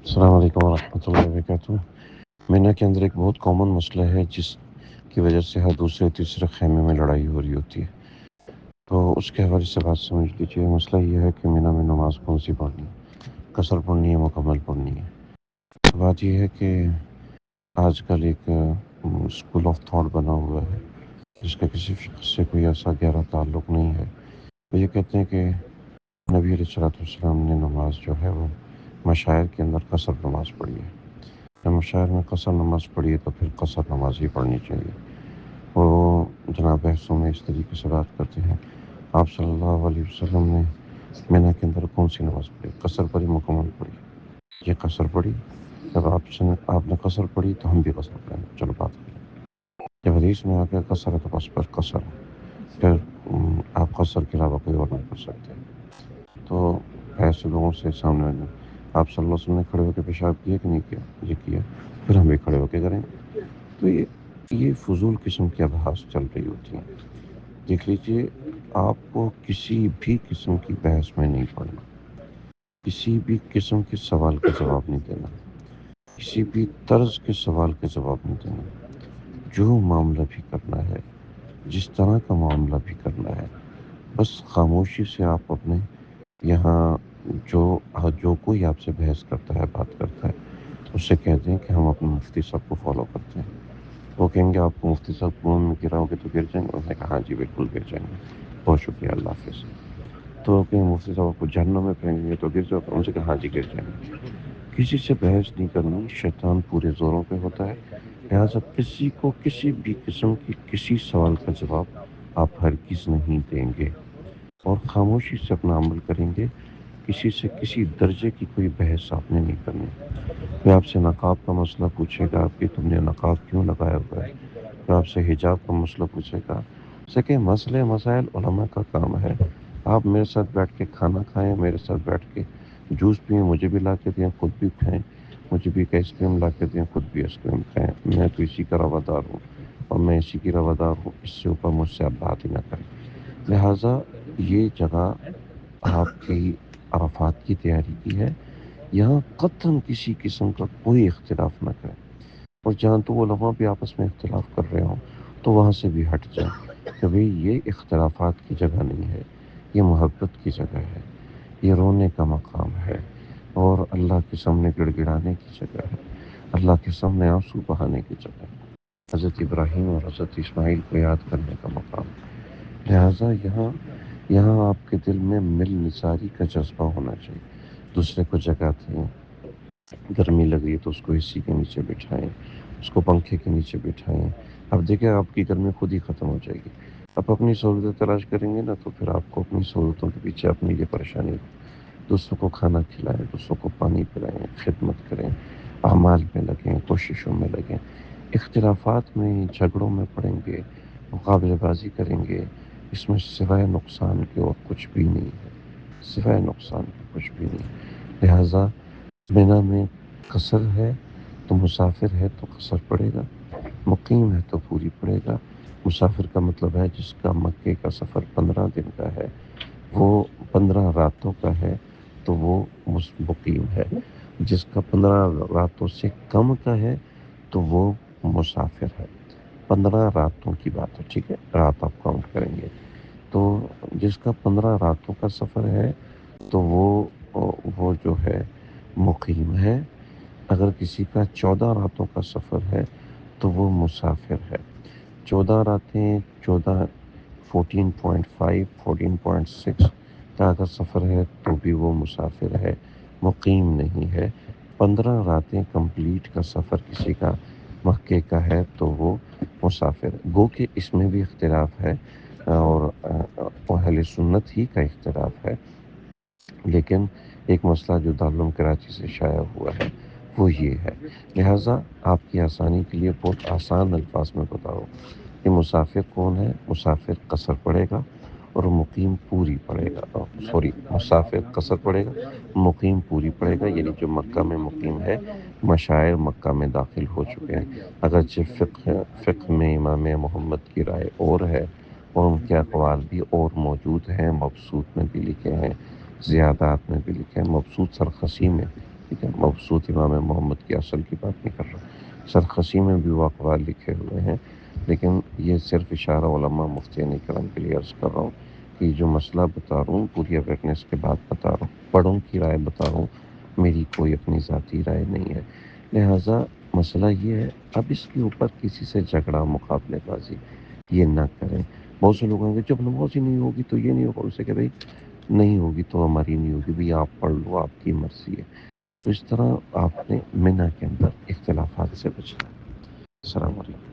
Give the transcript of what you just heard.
السلام علیکم ورحمۃ اللہ وبرکاتہ۔ مینا کے اندر ایک بہت کامن مسئلہ ہے جس کی وجہ سے ہر دوسرے تیسرے خیمے میں لڑائی ہو رہی ہوتی ہے، تو اس کے حوالے سے بات سمجھ لیجیے۔ مسئلہ یہ ہے کہ مینا میں نماز کون سی پڑھنی ہے، قصر پڑھنی ہے، مکمل پڑھنی ہے۔ تو بات یہ ہے کہ آج کل ایک اسکول آف تھاٹ بنا ہوا ہے جس کا کسی فقہ سے کوئی ایسا گہرا تعلق نہیں ہے۔ وہ یہ کہتے ہیں کہ نبی علیہ الصلوۃ والسلام نے نماز جو ہے وہ مشاعر کے اندر قصر نماز پڑھی ہے۔ جب مشاعر میں قصر نماز پڑھی ہے تو پھر قصر نماز ہی پڑھنی چاہیے۔ وہ جناب بحثوں میں اس طریقے سے بات کرتے ہیں، آپ صلی اللہ علیہ وسلم نے مینا کے اندر کون سی نماز پڑھی، قصر پڑھی، مکمل پڑھی؟ یہ قصر پڑھی۔ جب آپ نے قصر پڑھی تو ہم بھی قصر پڑھیں گے، چلو بات کریں۔ جب حدیث میں آ کے قصر ہے تو بس پر قصر ہے، پھر آپ قصر کے علاوہ کوئی اور نہیں کر سکتے۔ تو ایسے لوگوں سے سامنے آنا، آپ صلی اللہ علیہ وسلم نے کھڑے ہو کے پیشاب کیا کہ نہیں کیا؟ یہ کیا، پھر ہم بھی کھڑے ہو کے کریں گے۔ تو یہ فضول قسم کی ابحاث چل رہی ہوتی ہیں۔ دیکھ لیجیے، آپ کو کسی بھی قسم کی بحث میں نہیں پڑنا، کسی بھی قسم کے سوال کا جواب نہیں دینا، کسی بھی طرز کے سوال کا جواب نہیں دینا۔ جو معاملہ بھی کرنا ہے، جس طرح کا معاملہ بھی کرنا ہے، بس خاموشی سے آپ اپنے یہاں جو کوئی آپ سے بحث کرتا ہے، بات کرتا ہے، اس سے کہتے ہیں کہ ہم اپنے مفتی صاحب کو فالو کرتے ہیں۔ وہ کہیں گے آپ کو مفتی صاحب کو میں گراؤ گے تو گر جائیں گے؟ انہوں نے کہا ہاں جی بالکل گر جائیں گے، بہت شکریہ، اللہ حافظ۔ تو کہ مفتی صاحب آپ کو جہنم میں پھینکیں گے تو گر جاؤ گے؟ ان سے کہا ہاں جی گر جائیں گے۔ کسی سے بحث نہیں کرنی، شیطان پورے زوروں پہ ہوتا ہے، لہٰذا کسی کو کسی بھی قسم کی کسی سوال کا جواب آپ ہرگز نہیں دیں گے اور خاموشی سے اپنا عمل کریں گے۔ کسی سے کسی درجے کی کوئی بحث آپ نے نہیں کرنی۔ کوئی آپ سے نقاب کا مسئلہ پوچھے گا کہ تم نے نقاب کیوں لگایا ہوا ہے، کوئی آپ سے حجاب کا مسئلہ پوچھے گا، اسے کہ مسئلے مسائل علماء کا کام ہے۔ آپ میرے ساتھ بیٹھ کے کھانا کھائیں، میرے ساتھ بیٹھ کے جوس پئیں، مجھے بھی لا کے دیں، خود بھی کھائیں، مجھے بھی ایک آئس کریم لا کے دیں، خود بھی آئس کریم کھائیں۔ میں تو اسی کا روادار ہوں اور میں اسی کی روادار ہوں، اس سے اوپر مجھ سے آپ بات ہی نہ کریں۔ لہٰذا یہ جگہ آپ کی عرفات کی تیاری کی ہے، یہاں قطعاً کسی قسم کا کوئی اختلاف نہ کریں، اور جہاں تو علماء بھی آپس میں اختلاف کر رہے ہوں تو وہاں سے بھی ہٹ جائیں کہ بھئی یہ اختلافات کی جگہ نہیں ہے، یہ محبت کی جگہ ہے، یہ رونے کا مقام ہے اور اللہ کے سامنے گڑ گڑانے کی جگہ ہے، اللہ کے سامنے آنسو بہانے کی جگہ ہے، حضرت ابراہیم اور حضرت اسماعیل کو یاد کرنے کا مقام ہے۔ لہٰذا یہاں آپ کے دل میں مل نثاری کا جذبہ ہونا چاہیے۔ دوسرے کو جگاتے ہیں، گرمی لگ رہی ہے تو اس کو اے سی کے نیچے بٹھائیں، اس کو پنکھے کے نیچے بٹھائیں۔ اب دیکھیں آپ کی گرمی خود ہی ختم ہو جائے گی۔ آپ اپنی سہولتیں تلاش کریں گے نا تو پھر آپ کو اپنی سہولتوں کے پیچھے اپنی یہ پریشانی ہو۔ دوسروں کو کھانا کھلائیں، دوسروں کو پانی پلائیں، خدمت کریں، اعمال میں لگیں، کوششوں میں لگیں۔ اختلافات میں، جھگڑوں میں پڑیں گے، مقابلہ بازی کریں گے، اس میں سوائے نقصان کے اور کچھ بھی نہیں ہے، سوائے نقصان کے کچھ بھی نہیں۔ لہٰذا مینا میں قصر ہے تو مسافر ہے تو قصر پڑے گا، مقیم ہے تو پوری پڑے گا۔ مسافر کا مطلب ہے جس کا مکے کا سفر 15 دن کا ہے، وہ 15 راتوں کا ہے تو وہ مقیم ہے۔ جس کا 15 راتوں سے کم کا ہے تو وہ مسافر ہے۔ 15 راتوں کی بات ہے، ٹھیک ہے، رات آپ کاؤنٹ کریں گے تو جس کا 15 راتوں کا سفر ہے تو وہ جو ہے مقیم ہے۔ اگر کسی کا 14 راتوں کا سفر ہے تو وہ مسافر ہے۔ 14 راتیں، 14.5 14.6 کا اگر سفر ہے تو بھی وہ مسافر ہے، مقیم نہیں ہے۔ 15 راتیں کمپلیٹ کا سفر کسی کا مکے کا ہے تو وہ مسافر ہے۔ گو کہ اس میں بھی اختلاف ہے اور اہل سنت ہی کا اختلاف ہے، لیکن ایک مسئلہ جو دارالعلوم کراچی سے شائع ہوا ہے وہ یہ ہے۔ لہٰذا آپ کی آسانی کے لیے بہت آسان الفاظ میں بتاؤ کہ مسافر کون ہے۔ مسافر قصر پڑے گا اور مقیم پوری پڑے گا، مسافر قصر پڑے گا، مقیم پوری پڑے گا، یعنی جو مکہ میں مقیم ہے، مشاعر مکہ میں داخل ہو چکے ہیں۔ اگرچہ فقہ میں امام محمد کی رائے اور ہے اور ان کے اقوال بھی اور موجود ہیں، مبسوط میں بھی لکھے ہیں، زیادات میں بھی لکھے ہیں، مبسوط سرخسی میں ٹھیک ہے، مبسوط امام محمد کی اصل کی بات نہیں کر رہا، سرخسی میں بھی وہ اقوال لکھے ہوئے ہیں، لیکن یہ صرف اشارہ علماء مفتین کرام کے لیے عرض کر رہا ہوں کہ جو مسئلہ بتا رہا ہوں پوری اویئرنیس کے بعد بتا رہا ہوں، بڑوں کی رائے بتا رہا ہوں، میری کوئی اپنی ذاتی رائے نہیں ہے، لہٰذا مسئلہ یہ ہے اب اس کے اوپر کسی سے جھگڑا مقابلے بازی یہ نہ کریں۔ بہت سے لوگوں کے جب نماز ہی نہیں ہوگی تو یہ نہیں ہوگا، اسے کہ بھائی نہیں ہوگی تو ہماری نہیں ہوگی، بھائی آپ پڑھ لو، آپ کی مرضی ہے۔ تو اس طرح آپ نے منا کے اندر اختلافات سے بچنا ہے۔ السلام علیکم۔